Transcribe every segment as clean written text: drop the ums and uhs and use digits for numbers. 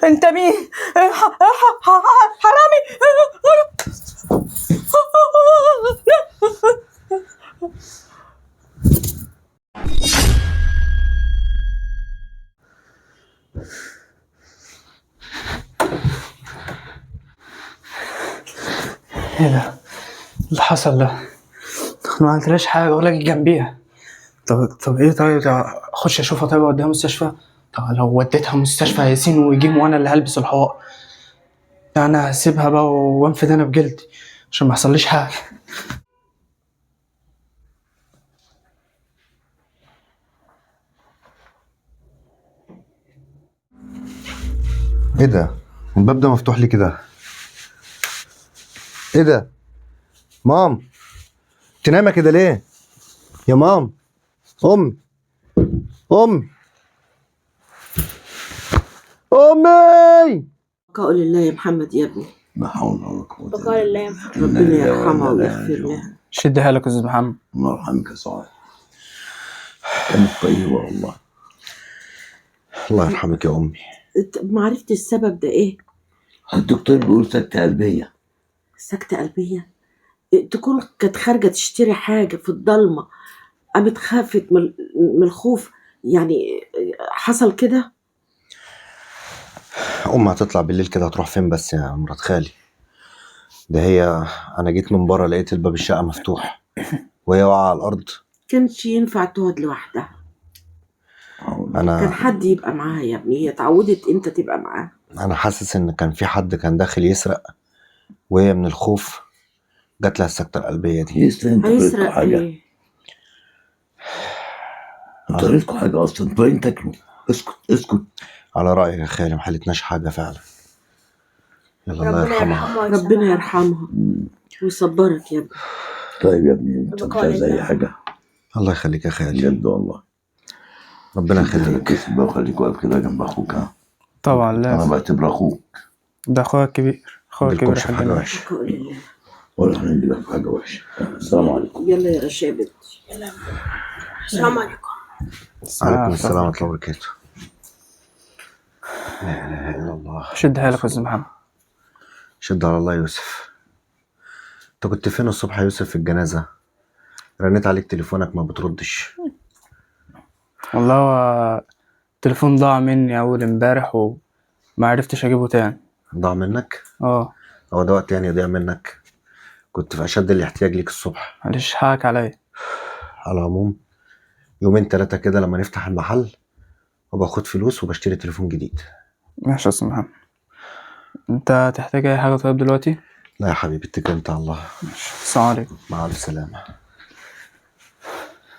انت مين؟ حرامي. ايه ده اللي حصل ده؟ انا ما عملتلهاش حاجه ولا جيت جنبيها. طب ايه؟ طيب اخش اشوفها طيب اوديها مستشفى؟ طب لو وديتها مستشفى ياسين ويجيم وانا اللي هلبس الحقائق. لا انا هسيبها بقى وانفد انا بجلدي عشان ما يحصليش حاجه. ايه ده؟ الباب ده مفتوح ليه كده؟ ايه ده؟ مام، انت نايمه كده ليه؟ يا مام، امي، امي، امي. بقاء لله يا محمد يا ابني. لا حول ولا قوة بقاء لله يا محمد. ربنا يرحمها ويغفر لها. شدها لك يا استاذ محمد. الله يرحمك يا صاحبي. كانت طيبة والله. الله يرحمك يا امي. ما عرفت السبب ده ايه؟ الدكتور بيقول سكتة قلبية. سكتة قلبية؟ تكون كانت خارجة تشتري حاجة في الضلمة، قامت خافت من الخوف يعني. حصل كده؟ امي هتطلع بالليل كده هتروح فين بس يا مرات خالي؟ ده هي انا جيت من بره لقيت الباب الشقه مفتوح وهي واقعه على الارض. كانش ينفع تقعد لوحدها، كان انا حد يبقى معاها يا ابني. هي اتعودت انت تبقى معاها. انا حاسس ان كان في حد كان داخل يسرق وهي من الخوف جات لها السكته القلبيه دي. يسرق؟ انت قريتكوا هيسرق حاجة؟ ايه؟ انت قريتكوا حاجة اصلا؟ انتوا باين تاكلوا. اسكت اسكت. على رايك يا خالي ما حلتناش حاجه فعلا. يلا الله ربنا يرحمها. يرحمه ربنا يرحمها ويصبرك يا ابني. طيب يا ابني انت مش بقاء عايز اي لله. حاجة؟ الله يخليك يا خالي. بجد والله. ربنا خليك يخليك. ركز بقى وخليك واقف كده جنب اخوك. ها، طبعا انا لازم. بعتبر اخوك. ده اخويا الكبير، اخويا الكبير مديلكمش في حاجه حاجة. وحشه. بقاء لله. ولا هنجي لك في حاجة وحشة. السلام عليكم. يلا يا رشابت. السلام عليكم. عليكم السلام ورحمه الله وبركاته. لا اله الا الله. شدها لك يا استاذ محمد. شد على الله يا يوسف. انت كنت فين الصبح يا يوسف في الجنازه؟ رنيت عليك تليفونك ما بتردش. والله هو التليفون ضاع مني اول امبارح وما عرفتش اجيبه تاني. ضاع منك؟ اه هو ده وقت يعني يضيع منك؟ كنت في اشد الاحتياج ليك الصبح. معلش حقك عليا. على العموم يومين 3 كده لما نفتح المحل وباخد فلوس وبشتري تليفون جديد. ماشي يا استاذ محمد. انت تحتاج اي حاجه طيب دلوقتي؟ لا يا حبيبي اتكل انت على الله. ماشي. السلام عليكم. مع الف سلامه.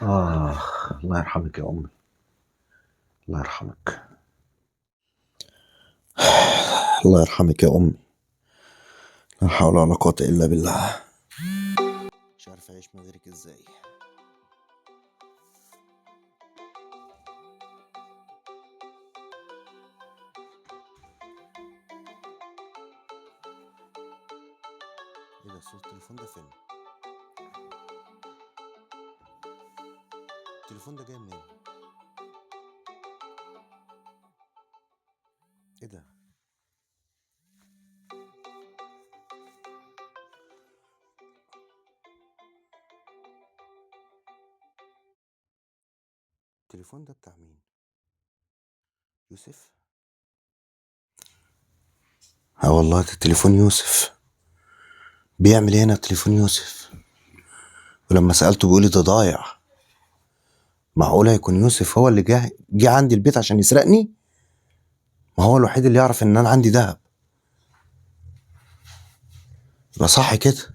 الله يرحمك يا امي. الله يرحمك. الله يرحمك يا امي. لا حول ولا قوه الا بالله. مش عارف اعيش من غيرك ازاي. ايه ده؟ صوت التليفون ده فين؟ التليفون ده جاي منين؟ ايه ده؟ التليفون ده بتاع مين؟ يوسف؟ اه والله ده تليفون يوسف. بيعمل ايه هنا تليفون يوسف؟ ولما سألته بيقولي ده ضايع. معقولة يكون يوسف هو اللي جه عندي البيت عشان يسرقني؟ ما هو الوحيد اللي يعرف ان انا عندي دهب. يبقى صح كده،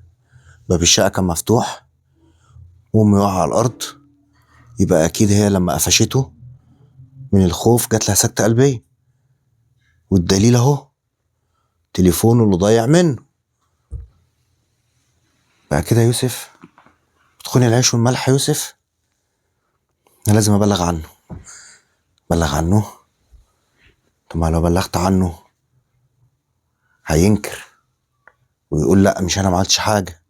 باب الشقة كان مفتوح وامي واقعة على الارض، يبقى اكيد هي لما قفشته من الخوف جات لها سكتة قلبية. والدليل اهو تليفونه اللي ضايع منه. بقى كده يوسف تخون العيش والملح يا يوسف؟ انا لازم ابلغ عنه. بلغ عنه؟ طب ما لو بلغت عنه هينكر ويقول لا مش انا ما عملتش حاجه.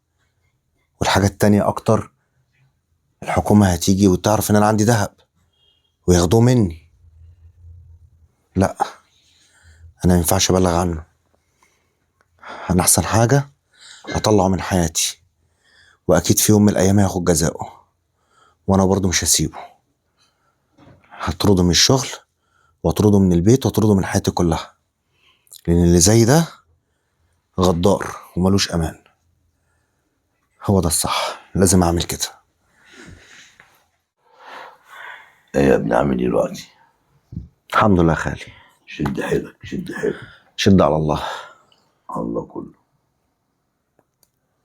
والحاجه التانيه اكتر، الحكومه هتيجي وتعرف ان انا عندي ذهب وياخدوه مني. لا، انا ما ينفعش ابلغ عنه. انا احسن حاجه اطلعه من حياتي، واكيد في يوم من الايام هياخد جزاؤه، وانا برضه مش هسيبه. هطرده من الشغل واطرده من البيت واطرده من حياتي كلها، لان اللي زي ده غدار وملوش امان. هو ده الصح، لازم اعمل كده. ايه يا ابني عامل ايه دلوقتي؟ الحمد لله يا خالي. شد حيلك شد حيلك. شد على الله. الله كله.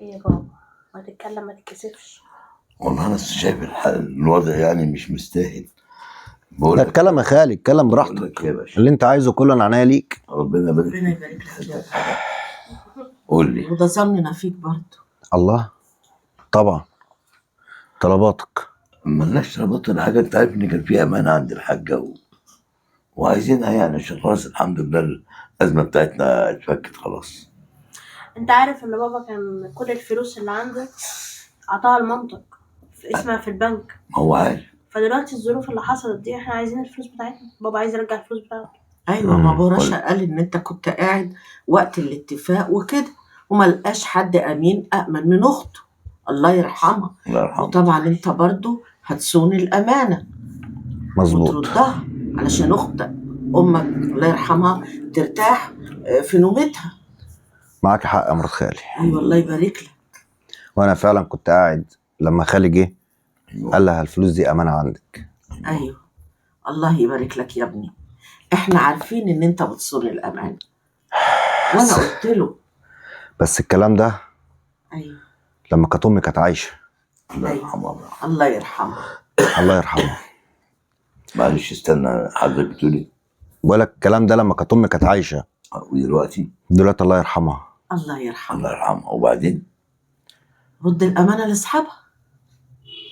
ايه يا بابا، ما تتكلم ما تتكسفش. والله انا شايف الوضع يعني مش مستاهل. بقول لا لك اتكلم يا خالي، اتكلم بقول براحتك. لك يا باشا، اللي انت عايزه كله انا عنيا ليك. ربنا يبارك ربنا فيك. يبارك لك يا قول لي. وده ظننا فيك برضه. الله. طبعا. طلباتك. ملناش ربط ولا حاجه، انت عارف ان كان في امانه عند الحاجه وعايزينها يعني، عشان خلاص الحمد لله الازمه بتاعتنا اتفكت خلاص. انت عارف ان بابا كان كل الفلوس اللي عنده عطاها لمامتك في اسمها في البنك. ما هو عارف. فدلوقتي الظروف اللي حصلت دي احنا عايزين الفلوس بتاعتنا. بابا عايز يرجع الفلوس بتاعته. ايوه، ما ابو رشا قال ان انت كنت قاعد وقت الاتفاق وكده، وما لقاش حد امين امن من اخته الله يرحمها. الله يرحمه. وطبعا انت برضه هتصون الامانه مظبوط. وتردها علشان اختك امك الله يرحمها ترتاح في نومتها. معاك حق يا مرات خالي. ايوه الله يبارك لك. وانا فعلا كنت قاعد لما خالي جه أيوة. قال لها الفلوس دي امانه عندك. ايوه الله يبارك لك يا ابني، احنا عارفين ان انت بتصون الامانه، وانا قلت له. بس الكلام ده ايوه لما كانت امي كانت عايشه. الله يرحمه. الله يرحمه. الله يرحمها. معلش استنى، حضرتك بتقول ايه؟ بقول لك الكلام ده لما كانت امي كانت عايشه. ودلوقتي؟ دلوقتي الله يرحمها. الله يرحمه. الله يرحمها. وبعدين؟ رد الامانه لاصحابها.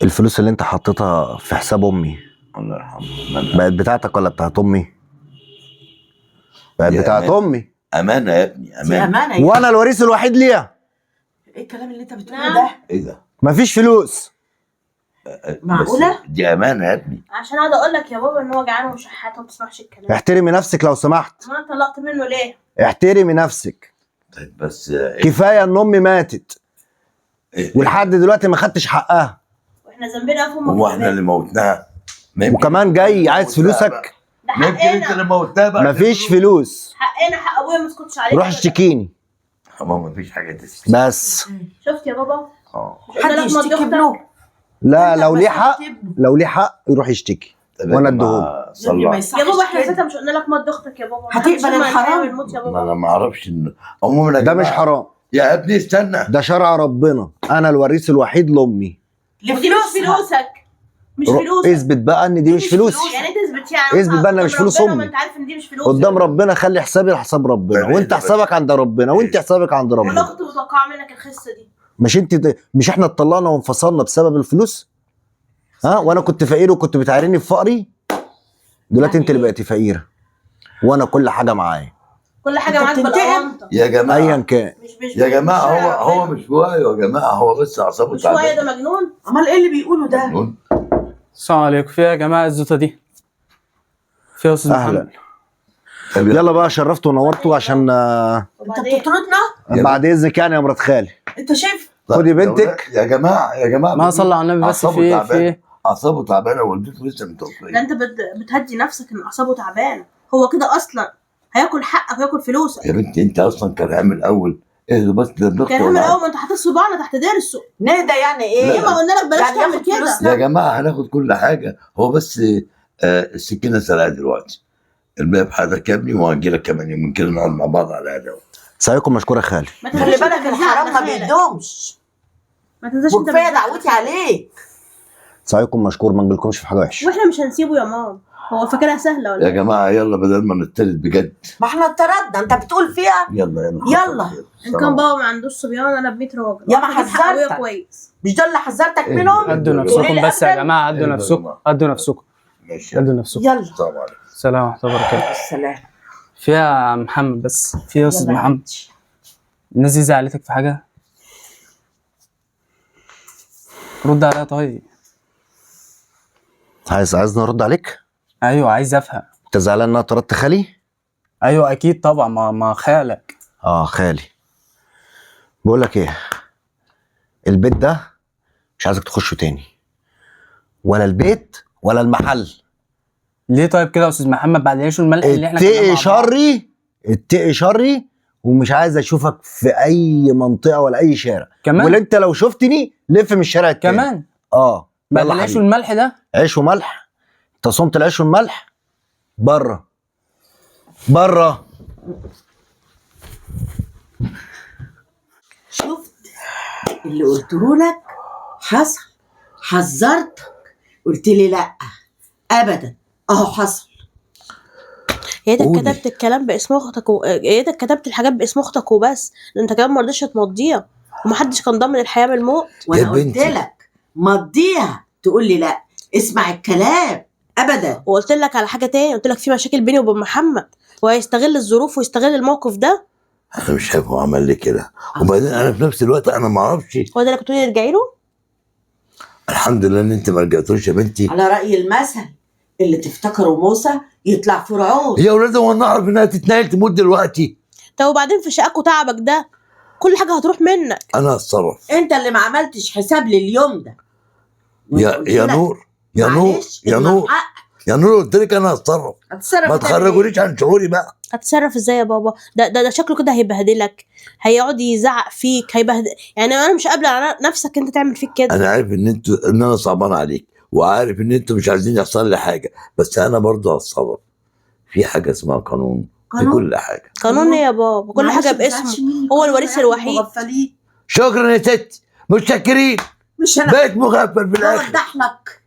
الفلوس اللي انت حطيتها في حساب امي الله يرحمها. بقت بتاعتك ولا بتاعت امي؟ بقت دي بتاعت أمانة. امي. امانه يا ابني، دي امانه. امانه يا وانا الوريث الوحيد ليها. ايه الكلام اللي انت بتقوله ده؟ ايه ده؟ مفيش فلوس. معقولة؟ بس دي امانه يا ابني. عشان اقعد اقول لك يا بابا ان هو جعان ومشحات وما بتسمعش الكلام. احترمي نفسك لو سمحت. ما انا طلقت منه ليه؟ احترمي نفسك. طيب بس كفايه ان امي ماتت إيه؟ ولحد دلوقتي ما خدتش حقها. واحنا ذنبنا في امك. هو احنا اللي موتناها؟ ما يمكن وكمان جاي عايز فلوسك. ده ما يمكن انت اللي حقنا. موتناها بقى. مفيش فلوس. حقنا حق ابويا، ما اسكتش عليه. روح اشتكيني. ما فيش حاجه تسكت. بس شفت يا بابا؟ اه. مش قلنا حد لك مضي يشتكي اختك؟ ابنه. لا، أنت لو ليه مسكت حق، ابنه. لو ليه حق يروح يشتكي طب يا وانا جماعة، اديهوله. صلوا ما على- يصحش يا بابا احنا كده. ساعتها مش قلنا لك مضي اختك يا بابا؟ هتقبل محدش يسمع الحرام؟ الكلام الموت يا ما بابا. انا ما اعرفش ان عموما يا ده جماعة- مش حرام، يا ابني استنى. ده شرع ربنا. انا الوريث الوحيد لامي. ودي مش فلوسك. مش فلوسك. اثبت بقى ان دي مش فلوسي. يعني تثبت يعني اثبت بقى انها مش قدام فلوس ربنا، امي. ما انت عارف ان دي مش فلوسك. قدام ربنا خلي حسابي لحساب ربنا، طيب وانت إيه ده حسابك عند ربنا، وانت حسابك عند وانا ربنا. كنت متوقعه منك الخسه دي. مش احنا اتطلقنا وانفصلنا بسبب الفلوس؟ ها، وانا كنت فقير وكنت بتعايرني في فقري. دلوقتي انت اللي بقيتي فقيره وانا كل حاجه معايا. كل حاجه أنت معاك بتنتقم؟ بالاونطه. يا جماعة ايا كان. مش يا جماعة مش هو ربنا. مش في وعيه يا جماعة، هو بس أعصابه مش شويه، تعبانة. ده مجنون. امال ايه اللي بيقوله ده؟ مجنون. السلام عليكم. في إيه يا جماعه الزوطه دي؟ في يا استاذ اهلا. محمد. طب يلا بقى، شرفت ونورتوا عشان انت وبعدين؟ بتطردنا؟ بعد اذنك يعني يا مرات خالي. انت شايف؟ خدي بنتك. يا جماعة يا جماعة، ما صلى على النبي بس. أعصابه في تعبانة. ايه؟ أعصابه تعبانة ووالدته لسه ده متوفية. انت بتهدي نفسك ان اعصابه تعبانه. هو كده اصلا هياكل حقك وياكل فلوسك. يا بنتي أنت أصلا كان عامل أول إيه بس ده الضغط كان من والعب. الاول ما انت حاطط صباعنا تحت ضرسه. نهدى يعني ايه؟ ليه ما قلنا لك بلاش يعني تعمل ياخد كده؟ فلوسنا؟ يا جماعة هناخد كل حاجة، هو بس السكينة سرقة دلوقتي. الباقي بحضرتك يا ابني، وهنجي لك كمان يومين كده نقعد مع بعض على القهوة. سعيكم مشكور يا خالي. ما خلي تنساش بالك انت الحرام ما بتزعق لخالك. بيدومش. ما تنساش انت وكفايه بتزعق. دعوتي عليك. سعيكم مشكور، ما نجيلكمش في حاجه وحشه. واحنا مش هنسيبه يا ماما، هو فاكرها سهله ولا يا ايه؟ جماعه يلا بدل ما نتلت بجد. ما احنا اتردنا، انت بتقول فيها. يلا يلا. ان كان بابا ما عندوش صبيان انا ب 100 راجل. يا ما واحد يجيب حق أبويا حذرتك. كويس. مش ده اللي حذرتك إيه منهم؟ ده؟ هدوا وليه نفسكم بس يا الأبدان؟ جماعه، هدوا إيه ده نفسكم، يا هدوا نفسكم، ماشي. هدوا نفسكم. يلا. السلام عليكم. السلام ورحمه الله وبركاته. السلام. فيها محمد، بس فيها يا استاذ يلا يا محمد. بنتي. الناس دي زعلتك في حاجه؟ رد عليها طيب. عايزني ارد عليك؟ ايوه عايز افهم. انت زعلان ان انا طردت خالي؟ ايوه اكيد طبعا، ما خالك. خالي. بقول لك ايه، البيت ده مش عايزك تخشه تاني، ولا البيت ولا المحل. ليه طيب كده يا استاذ محمد؟ بعد العيش والملح اللي احنا كنا اتقي مع بعض. شري، اتقي شري، ومش عايز اشوفك في اي منطقه ولا اي شارع كمان؟ ولا انت لو شفتني لف من الشارع التاني كمان بعد يلا العيش حبيبي. والملح ده. عيش وملح؟ انت صمت العيش والملح؟ بره بره. شفت اللي قلته لك؟ حصل. حذرتك، قلت لي لا ابدا، اهو حصل. يا ريتك قولي. كتبت الكلام باسم اختك يا ريتك كتبت الحاجات باسم اختك وبس، ده انت كمان ما رضيتش تمضيها، ومحدش كان ضامن الحياه من الموت. وانا قلت بنتي. لك مضيها، تقول لي لا. اسمع الكلام ابدا. وقلت لك على حاجه تاني، قلت لك في مشاكل بيني وبين محمد وهيستغل الظروف ويستغل الموقف ده. انا مش شايف هو عمل لي كده، وبعدين انا في نفس الوقت انا ما اعرفش. هو ده اللي كنت ترجعي له؟ الحمد لله ان انت ما رجعتوش يا بنتي. على رأي المثل، اللي تفتكره موسى يطلع فرعون. يا ولاد هو نعرف انها تتنقل تموت دلوقتي؟ طب وبعدين في شقاك وتعبك ده كل حاجه هتروح منك. انا هتصرف. انت اللي ما عملتش حساب لليوم ده. يا نور، يا نور، معلش، يا اسمع نور، حقك. يا نور، قلت لك انا هتصرف. هتصرف ما تعمل إيه؟ تخرجونيش عن شعوري بقى. هتتصرف ازاي يا بابا؟ ده شكله كده هيبهدلك، هيقعد يزعق فيك، هيبهدل. يعني انا مش قابله على نفسك انت تعمل فيك كده. انا عارف ان انا صعبان عليك، وعارف ان انتوا مش عايزين يحصل لي حاجه، بس انا برضه هتصرف. في حاجه اسمها قانون في قانون؟ كل حاجه. قانون ايه يا بابا؟ كل معلش، حاجه ما تزعلش باسمه، مني، هو قانون الوريث يعني الوحيد. مغفلين. شكرا يا ست، متشكرين. مش انا بقيت مغفل في الاخر. بوضح لك.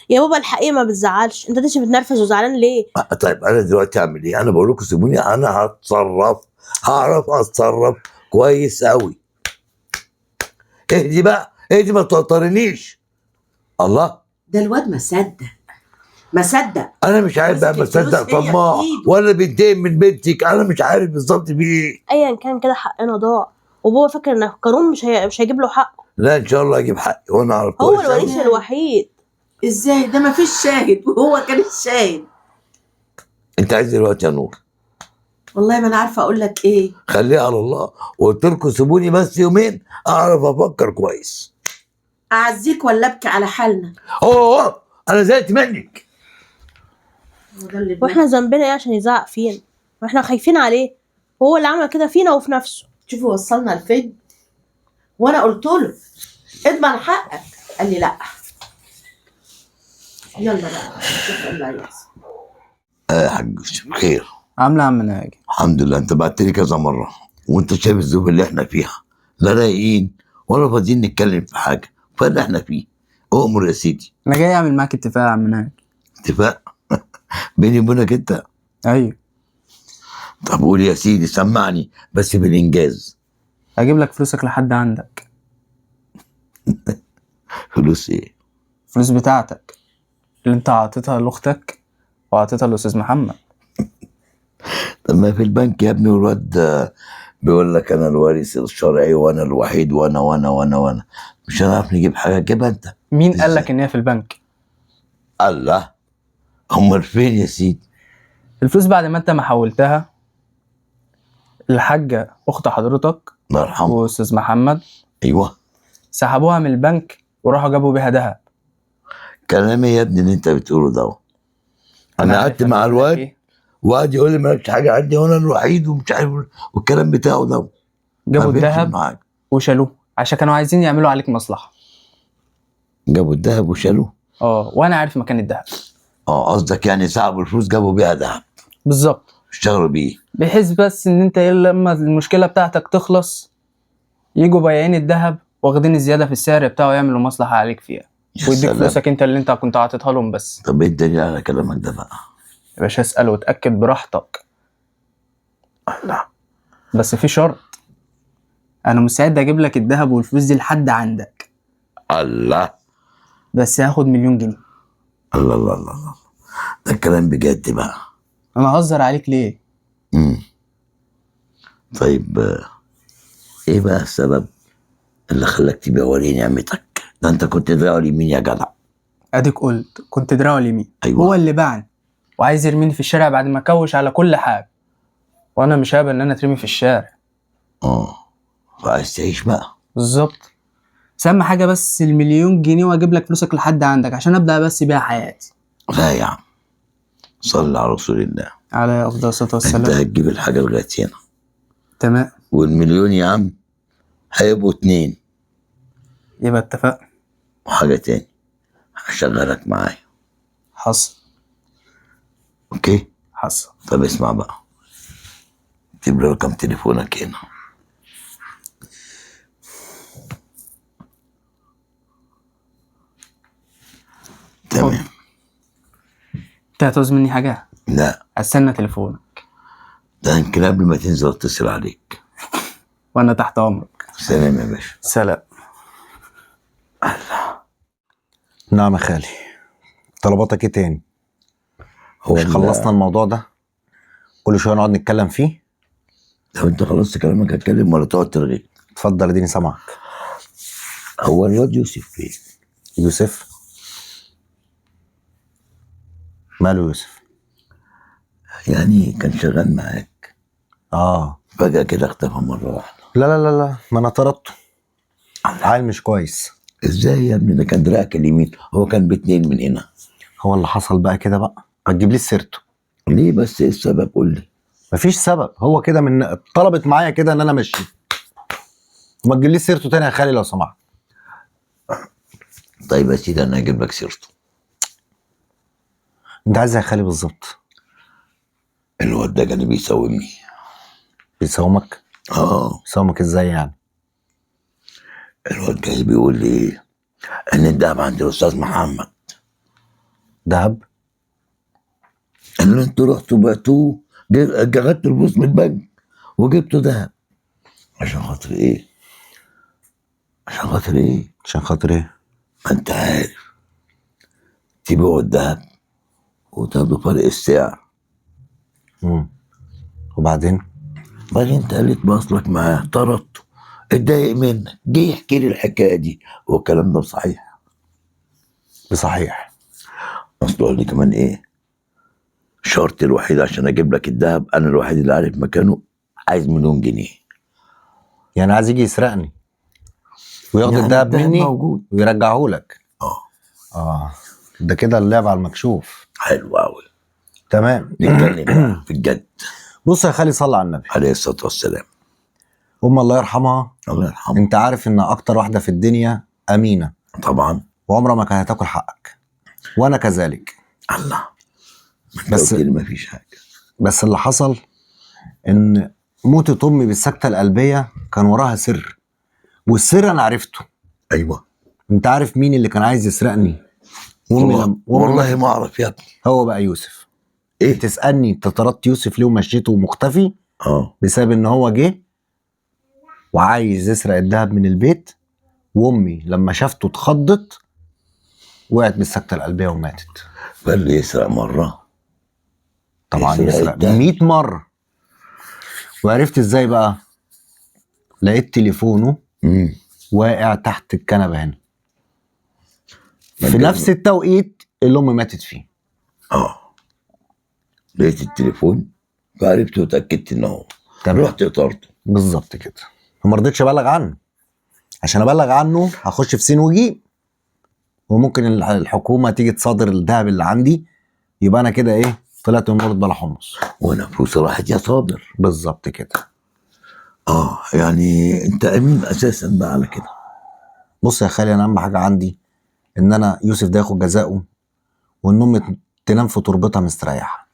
يا بابا الحقيقه ما بتزعلش، انت لسه بتنرفز وزعلان ليه؟ طيب انا دلوقتي اعمل ايه؟ انا بقول لكم سيبوني، انا هتصرف، هعرف اتصرف كويس قوي. اهدي بقى، اهدي، ما توترنيش. الله، ده الواد ما صدق. انا مش عارف بقى مسك الفلوس بصدق هي طماع في إيده. ولا بينتقم من بنتك، انا مش عارف بالظبط في ايه. ايا كان كده حقنا ضاع، وبابا فاكر ان القانون مش هيجيب له حقه. لا ان شاء الله اجيب حقي وانا اعرف هو كويس أوي. الوريث الوحيد. ازاي ده؟ ما فيش شاهد وهو كان الشاهد. انت عايز دلوقتي يا نور؟ والله ما انا عارفه اقول لك ايه. خليها على الله، وقلت لكم سيبوني بس يومين اعرف افكر كويس. اعزيك ولا ابكي على حالنا؟ اوه انا زهقت منك. هو ده اللي واحنا ذنبنا ايه عشان يزعق فينا؟ واحنا خايفين عليه، وهو اللي عمل كده فينا وفي نفسه. شوفوا وصلنا لفين. وانا قلت له اضمن حقك، قال لي لا. يلا بقى شوف اللي هيحصل. يا حاج خير؟ عامله عم ناجي. الحمد لله. انت بعت لي كذا مره وانت شايف الظروف اللي احنا فيها، لا رايقين ولا فاضيين نتكلم في حاجه، فاللي احنا فيه اؤمر يا سيدي. انا جاي اعمل معاك اتفاق يا عم ناجي. اتفاق؟ بيني وبينك انت؟ ايوه. طب قول يا سيدي، سمعني بس بالانجاز. هجيب لك فلوسك لحد عندك. فلوس ايه؟ فلوس بتاعتك اللي انت عطيتها لاختك وعطيتها لاستاذ محمد. طب ما في البنك يا ابني، والواد بيقول لك انا الوارث الشرعي وانا الوحيد وانا وانا وانا وانا مش هنعرف نجيب حاجه، تجيبها انت. مين قال لك ان هي في البنك؟ الله، امال فين يا سيدي؟ الفلوس بعد ما انت ما حولتها الحاجه اخت حضرتك الله يرحمه. واستاذ محمد ايوه، سحبوها من البنك وراحوا جابوا بيها دهب. كلام ايه يا ابني اللي انت بتقوله ده؟ انا عارف قعدت مع بقول لك الواد إيه؟ وقعد يقول لي مالكش حاجه عندي وانا الوحيد ومش عارف، والكلام بتاعه ده جابوا ما بيمشي الدهب معاك. وشالوه عشان كانوا عايزين يعملوا عليك مصلحه. جابوا الذهب وشالوه؟ وانا عارف مكان الدهب. قصدك يعني سحبوا الفلوس جابوا بيها ذهب بالظبط، اشتغلوا بيه؟ بحيث بس ان انت لما المشكله بتاعتك تخلص يجوا بايعين الدهب واخدين الزياده في السعر بتاعه يعملوا مصلحه عليك فيها. يا ويديك سلام. فلوسك انت اللي انت كنت عاطتها لهم بس. طب ايه الدليل على كلامك ده بقى؟ يا باشا اسال وتاكد براحتك، الله. بس في شرط، انا مستعد اجيب لك الذهب والفلوس دي لحد عندك، الله بس هاخد 1,000,000 جنيه. الله الله الله الله. ده الكلام بجد بقى. انا هزر عليك ليه؟ طيب ايه بقى السبب اللي خلاك تبيع ولي نعمتك؟ ده انت كنت دراعه اليمين يا جدع. اديك قلت كنت دراعه اليمين. أيوة. هو اللي باعني وعايز يرميني في الشارع بعد ما كوش على كل حاجه، وانا مش هقبل ان انا اترمي في الشارع. فعايز تعيش بقى. بالظبط. بس اهم حاجه بس 1,000,000 جنيه واجيب لك فلوسك لحد عندك عشان ابدا بس بيها حياتي. لا يا عم، صل على رسول الله. على افضل الصلاه انت والسلام. هتجيب الحاجه لغايه هنا، تمام، والمليون يا عم هيبقوا 2. يبقى اتفقنا. وحاجه تاني، هشغلك معايا. حصل. اوكي. حصل. طب اسمع بقى، اكتب لي رقم تليفونك هنا. تمام. انت هتعوز مني حاجه؟ لا، استنى تليفونك ده يمكن قبل ما تنزل اتصل عليك. وانا تحت امرك. سلام يا باشا. سلام. نعم يا خالي، طلباتك ايه تاني؟ هو مش خلصنا الموضوع ده؟ كل شويه نقعد نتكلم فيه. لو انت خلصت كلامك هتكلم ولا تقعد ترغي؟ اتفضل اديني سامعك. هو الواد يوسف فين؟ يوسف؟ ماله يوسف؟ يعني كان شغال معاك، فجأة كده اختفى مرة واحدة. لا لا لا لا، ما انا طردته. عيل مش كويس. ازاي يا ابني؟ ده كان دراعك اليمين، هو كان ب2 من هنا. هو اللي حصل بقى كده بقى، ما تجيبليش سيرته. ليه بس؟ ايه السبب؟ قول لي. مفيش سبب، هو كده من طلبت معايا كده ان انا امشي. وما تجيبليش سيرته تاني يا خالي لو سمحت. طيب يا سيدي انا هجيب لك سيرته. انت عايز يا خالي بالظبط؟ الواد ده كان بيساومني. بيساومك؟ بيساومك ازاي يعني؟ الواد جاي بيقول لي ايه؟ ان الدهب عند الاستاذ محمد. دهب؟ ان انتوا رحتوا بعتوه، خدتوا الفلوس من البنك وجبتوا دهب. عشان خاطر ايه؟ عشان خاطر ايه؟ عشان خاطر ايه؟ ما انت عارف، تبيعوا الدهب وتاخدوا فرق السعر. وبعدين انت قالت باصلك معاه، طردته، اتضايق منك، جه يحكي لي الحكايه دي. هو الكلام ده صحيح؟ بصحيح. اصل قال لي كمان ايه؟ شرطي الوحيد عشان اجيب لك الدهب، انا الوحيد اللي عارف مكانه، عايز 1,000,000 جنيه. يعني عايز يجي يسرقني وياخد يعني الدهب مني موجود ويرجعه لك؟ اه ده كده اللعب على المكشوف. حلو قوي. تمام. نتكلم بقى في الجد. بص يا خالي، صلى على النبي عليه الصلاه والسلام. الله يرحمها. الله يرحمه. انت عارف ان اكتر واحده في الدنيا امينه طبعا. وعمرها ما كانت هتاكل حقك، وانا كذلك. الله. بس ما فيش حاجه. بس اللي حصل ان موتة امي بالسكته القلبيه كان وراها سر، والسر انا عرفته. ايوه. انت عارف مين اللي كان عايز يسرقني؟ والله ما اعرف يا ابني. هو بقى يوسف. ايه؟ تسالني انت طردت يوسف ليه ومشيته مختفي؟ بسبب ان هو جه وعايز يسرق الدهب من البيت، وامي لما شافته اتخضت، وقعت بالسكته القلبيه وماتت. قال لي يسرق مره، طبعا يسرق 100 مره. وعرفت ازاي بقى؟ لقيت تليفونه واقع تحت الكنبه هنا في نفس التوقيت اللي امي ماتت فيه. لقيت التليفون فعرفت وتاكدت ان هو. رحت طرده. بالظبط كده. وما رضيتش ابلغ عنه، عشان ابلغ عنه هخش في سين وجيم، وممكن الحكومه تيجي تصادر الذهب اللي عندي، يبقى انا كده ايه؟ طلعت من مرض بلا حمص، وانا فلوسي راحت يا صابر. بالظبط كده. يعني انت امين اساسا بقى على كده. بص يا خالي، انا اهم حاجه عندي ان انا يوسف ده ياخد جزاؤه، وان امي تنام في تربتها مستريحه.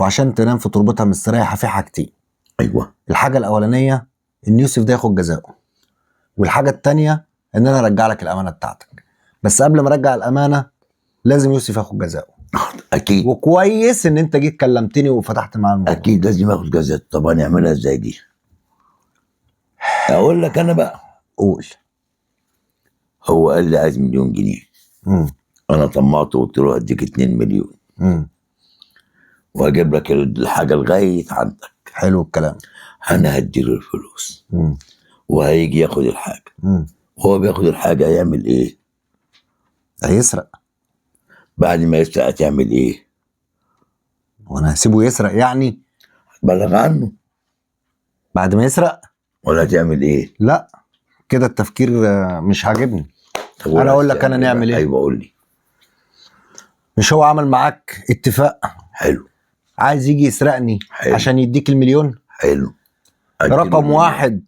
وعشان تنام في تربتها مستريحه في حاجتين. ايوه. الحاجه الاولانيه ان يوسف ده ياخد جزاؤه، والحاجه الثانيه ان انا ارجع لك الامانه بتاعتك. بس قبل ما ارجع الامانه لازم يوسف ياخد جزاؤه. اكيد وكويس ان انت جيت كلمتني وفتحت معاه الموضوع. اكيد لازم اخد جزاء. طب هنعملها ازاي دي؟ اقول لك انا بقى. قول. هو قال لي عايز 1,000,000 جنيه. امم انا طمعته وقلت له هديك 2 مليون امم وهجيب لك الحاجه لغايه عندك. حلو الكلام. انا هديله الفلوس امم وهيجي ياخد الحاجه. امم وهو بياخد الحاجه يعمل ايه؟ هيسرق. بعد ما يسرق هتعمل ايه؟ وانا هسيبه يسرق يعني؟ بلغ عنه. بعد ما يسرق؟ ولا هتعمل ايه؟ لا، كده التفكير مش عاجبني. طب انا اقول لك هتعمل انا نعمل بقى؟ ايه. ايوه قول لي. مش هو عمل معاك اتفاق؟ حلو. عايز يجي يسرقني حلو. عشان يديك المليون؟ حلو. أديله رقم المليون. واحد،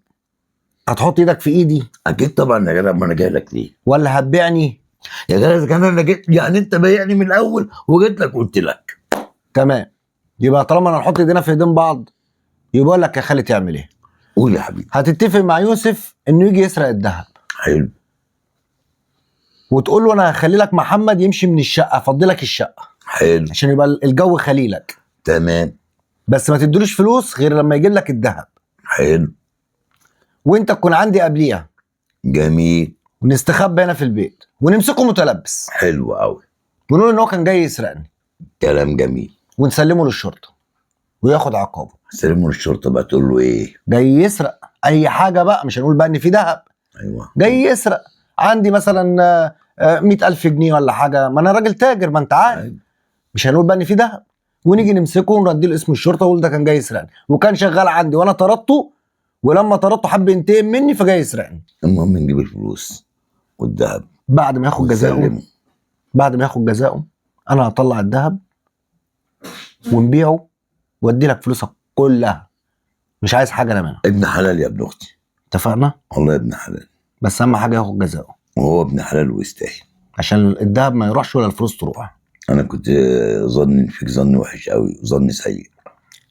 هتحط ايدك في ايدي اكيد طبعا يا جدع، ما انا جاي لك ليه؟ ولا هتبيعني؟ يا جدع اذا كان انا جيت يعني انت بايعني من الاول وجيت لك قلت لك. تمام، يبقى طالما انا نحط ايدينا في ايدين بعض يبقى اقول لك يا خالد تعمل ايه. قول يا حبيبي. هتتفق مع يوسف انه يجي يسرق الذهب، حلو. وتقول له انا هخلي لك محمد يمشي من الشقه، افضي لك الشقه حلو. عشان يبقى الجو خليلك، تمام. بس ما تدوليش فلوس غير لما يجيب لك الذهب، حلو. وانت تكون عندي قبليها، جميل. ونستخبى هنا في البيت ونمسكه متلبس حلو قوي. ونقول ان هو كان جاي يسرقني، كلام جميل. ونسلمه للشرطه وياخد عقابه. سلمه للشرطه بقى تقول له ايه؟ جاي يسرق اي حاجه بقى، مش هنقول بقى ان في ذهب. ايوه. جاي يسرق عندي مثلا 100,000 جنيه ولا حاجه، ما انا راجل تاجر ما انت عارف. أيوة. مش هنقول بقى ان في ذهب، ونيجي نمسكه ونوديه لاسم الشرطه ونقول ده كان جاي يسرقني وكان شغال عندي وانا طردته، ولما طردته حب ينتقم مني فجاي يسرقني. المهم نجيب الفلوس والذهب بعد ما ياخد جزاؤه، ونسلمه. بعد ما ياخد جزاؤه انا هطلع الذهب ونبيعه وادي لك فلوسك كلها، مش عايز حاجه انا منها. ابن حلال يا ابن اختي. اتفقنا؟ والله ابن حلال. بس اهم حاجه ياخد جزاؤه، وهو ابن حلال ويستاهل، عشان الذهب ما يروحش ولا الفلوس تروح. انا كنت ظن فيك ظن وحش قوي وظن سيء.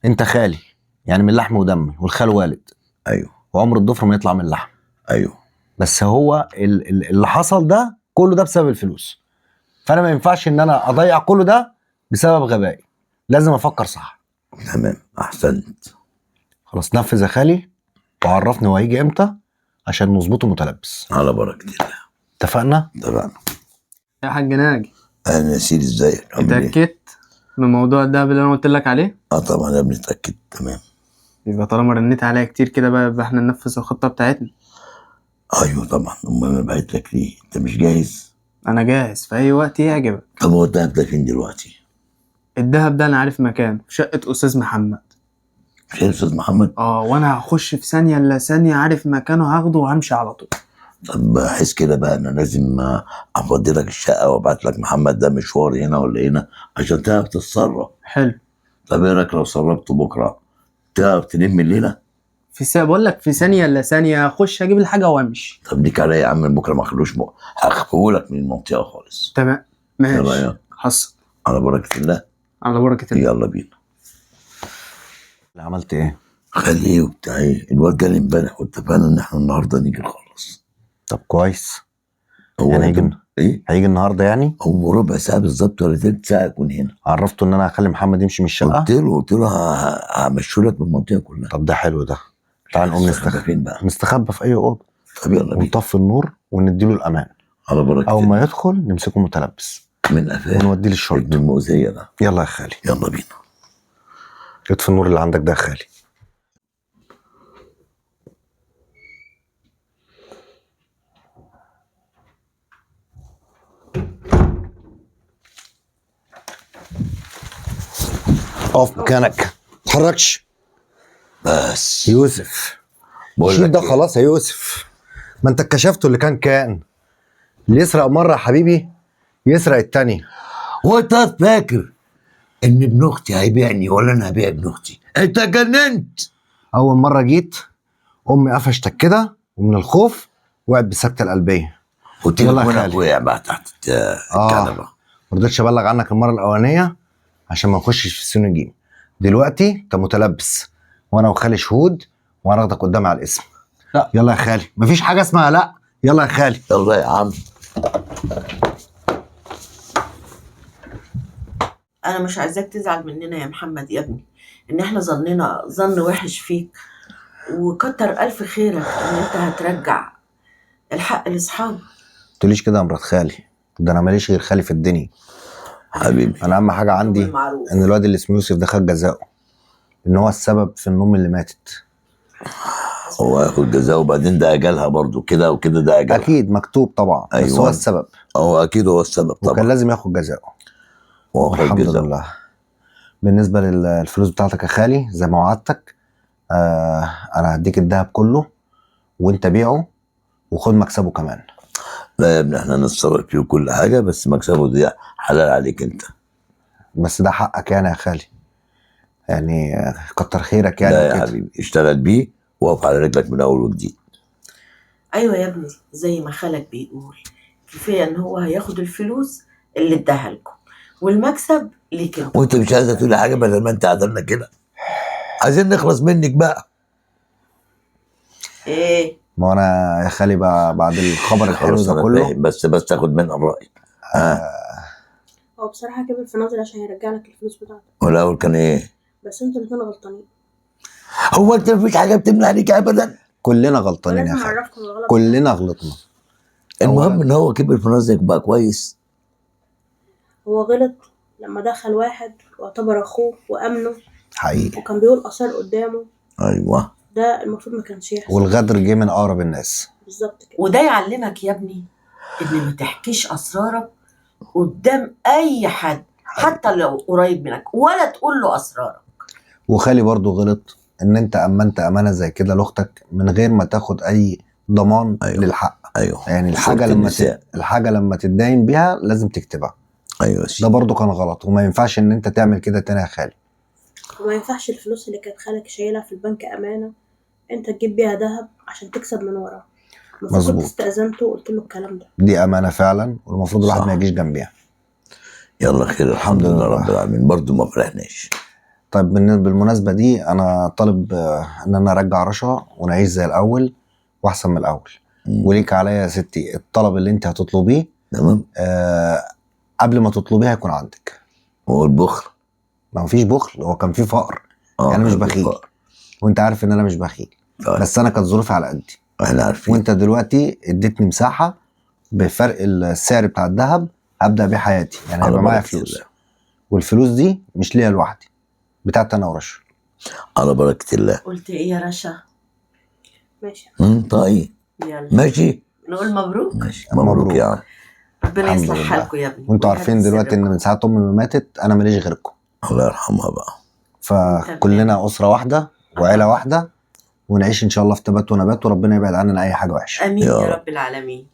انت خالي يعني من لحم ودم، والخال والد، ايوه. وعمر الضفر ما يطلع من اللحم. ايوه. بس هو اللي حصل ده كله ده بسبب الفلوس، فانا ما ينفعش ان انا اضيع كله ده بسبب غبائي، لازم افكر صح. تمام احسنت. خلاص نفذ يا خالي، وعرفني هو هيجي امتى عشان نظبطه متلبس. على بركه الله. اتفقنا؟ طبعا. يا حاج ناجي، انا يا سيدي ازيك؟ عامل ايه؟ اتأكدت من موضوع الدهب اللي انا قلت لك عليه؟ طبعا يا ابني اتاكد. تمام. يبقى طالما رنيت عليا كتير كده بقى يبقى احنا ننفذ الخطة بتاعتنا. ايوه طبعا. امال انا بعت لك ليه؟ انت مش جاهز؟ انا جاهز في اي وقت يعجبك. طب هو الدهب ده فين دلوقتي؟ الدهب ده انا عارف مكانه في شقة استاذ محمد. مش يا استاذ محمد؟ وانا هخش في ثانية الا ثانية، عارف مكانه هاخده وهمشي على طول. طب احس كده بقى انا لازم افضي لك الشقه وابعت لك محمد ده مشوار هنا ولا هنا عشان تعرف تتصرف. حلو. طب ايه رايك لو صرفته بكره تعرف تلم الليله؟ بقول لك في ثانية الا ثانية هخش اجيب الحاجة وامشي. طب ديك عليا يا عم، بكره ما اخلوش هخفيه لك من المنطقه خالص. تمام ايه ماشي. رايك؟ حصل. على بركه الله. على بركة الله. يلا بينا. عملت ايه؟ خليه وبتاع ايه؟ الواد جالي امبارح واتفقنا ان احنا النهارده نيجي نخلص. طب كويس. هو يعني هيجي ايه؟ هيجي النهارده يعني؟ هو ربع ساعه بالظبط ولا تلت ساعه يكون هنا. عرفته ان انا هخلي محمد يمشي من الشقه؟ قلت له همشوا لك من المنطقه كلها. طب ده حلو ده. تعال نقوم فين بقى؟ نستخبى في اي اوضه. طب يلا بينا. ونطفي النور ونديله الامان. على بركه اول الله. ما يدخل نمسكه متلبس من قفاه ونوديه للشرطه. ابن المؤذيه ده. يلا يا خالي. يلا بينا. اطفي النور اللي عندك ده يا خالي. اقف مكانك، متحركش. بس يوسف بقول شيل لك ده إيه؟ خلاص يا يوسف، ما انت اكتشفته اللي كان اللي يسرق مره يا حبيبي يسرق التاني. هو انت فاكر ان ابن اختي هيبيعني ولا انا هبيع ابن اختي؟ انت جننت. اول مره جيت امي قفشتك كده ومن الخوف وقعت بسكته القلبيه. قلت يلا لك يا وانا خالي. وقع بقى تحت الكنبه. ما رضيتش ابلغ عنك المره الاولانيه عشان ما نخشش في السين الجيم. دلوقتي انت متلبس وانا وخالي شهود وهناخدك قدامي على الاسم. لا. يلا يا خالي، مفيش حاجه اسمها لا. يلا يا خالي. يلا يا عم. انا مش عايزاك تزعل مننا يا محمد يا ابني، ان احنا ظننا ظن وحش فيك، وكتر الف خيرك ان انت هترجع الحق لاصحابه. تقوليش كده يا مرات خالي، ده انا ماليش غير خالي في الدنيا. حبيبي انا اهم حاجه عندي بالمعروف. ان الواد اللي اسمه يوسف ده خد جزاؤه، ان هو السبب في الام اللي ماتت. هو ياخد جزاء، وبعدين ده اجلها برضو كده وكده، ده اجلها اكيد مكتوب طبعا، بس أيوة. هو السبب هو اكيد هو السبب وكان طبعا، لازم ياخد جزاؤه. هو خد والحمد جزاء. لله. بالنسبه للفلوس بتاعتك يا خالي زي ما وعدتك، انا هديك الذهب كله وانت بيعه وخد مكسبه كمان. لا يا ابني، احنا نتصرف فيه كل حاجه، بس مكسبه دي حلال عليك انت. بس ده حقك يعني يا خالي، يعني كتر خيرك يعني لا يا وكده. حبيبي، اشتغل بيه واقف على رجلك من اول وجديد. ايوه يا ابني، زي ما خالك بيقول، كفايه ان هو هياخد الفلوس اللي اداها لكم والمكسب ليك انت. وانت مش عايزه تقولي حاجه بدل ما انت عدلنا كده؟ عايزين نخلص منك بقى. ايه ما انا يا خالي بعد الخبر الحلو خلاص ده انا كله فاهم، بس تاخد منها الراي. هو بصراحه كبر في نظري عشان يرجع لك الفلوس بتاعتك، والاول كان ايه؟ بس انتوا الاتنين غلطانين. هو انت مفيش حاجه بتمنع عليك ابدا؟ كلنا غلطانين يا ولازم خالي، اعرفكم الغلط. كلنا غلطنا. المهم ان هو كبر في نظرك بقى كويس. هو غلط لما دخل واحد واعتبر اخوه وامنه، حقيقي. وكان بيقول اثار قدامه. ايوه، ده المفروض ما كانش يحصل. والغدر جه من اقرب الناس. بالظبط كده. وده يعلمك يا ابني ان ما تحكيش اسرارك قدام اي حد، حتى لو قريب منك، ولا تقول له اسرارك. وخالي برضو غلط ان انت امنت امانه زي كده لاختك من غير ما تاخد اي ضمان أيوة. للحق. ايوه يعني صورة النساء. الحاجه لما تتداين بيها لازم تكتبها. ايوه يا ده سيدي. برضو كان غلط، وما ينفعش ان انت تعمل كده تاني يا خالي. وما ينفعش الفلوس اللي كانت خالك شايلها في البنك امانه انت تجيب بيها ذهب عشان تكسب من وراه. المفروض مظبوط. كنت استأذنته وقلت له الكلام ده. دي امانه فعلا، والمفروض الواحد صح. ما يجيش جنبيها. يلا خير، الحمد الحمد لله لله. رب العالمين، برضه ما فرحناش. طيب بالمناسبه دي انا طالب ان انا ارجع رشا ونعيش زي الاول واحسن من الاول. وليك عليا يا ستي الطلب اللي انت هتطلبيه تمام. قبل ما تطلبيها يكون عندك. هو البخل؟ ما هو فيش بخل، هو كان في فقر. اه يعني مش كان في بخيل، فقر. وانت عارف ان انا مش بخيل. طيب. بس انا كانت ظروفي على قدي، احنا عارفين. وانت دلوقتي اديتني مساحه بفرق السعر بتاع الذهب ابدا بيه حياتي، يعني على هيبقى معايا بركة فلوس. الله. والفلوس دي مش ليا لوحدي، بتاعت انا ورشا. على بركة الله. قلت ايه يا رشا؟ ماشي. طيب يلا ماشي. نقول مبروك. ماشي مبروك يا عم. ربنا الحمد يصلح لله. حالكم يا ابني. وانتوا ويهدي عارفين دلوقتي ان سركم. من ساعه امي ما ماتت انا ماليش غيركم، الله يرحمها بقى. فكلنا اسره واحده وعيله واحده، ونعيش ان شاء الله في تبات ونبات، وربنا يبعد عننا اي حاجه وحشه. امين يا يا رب. رب العالمين.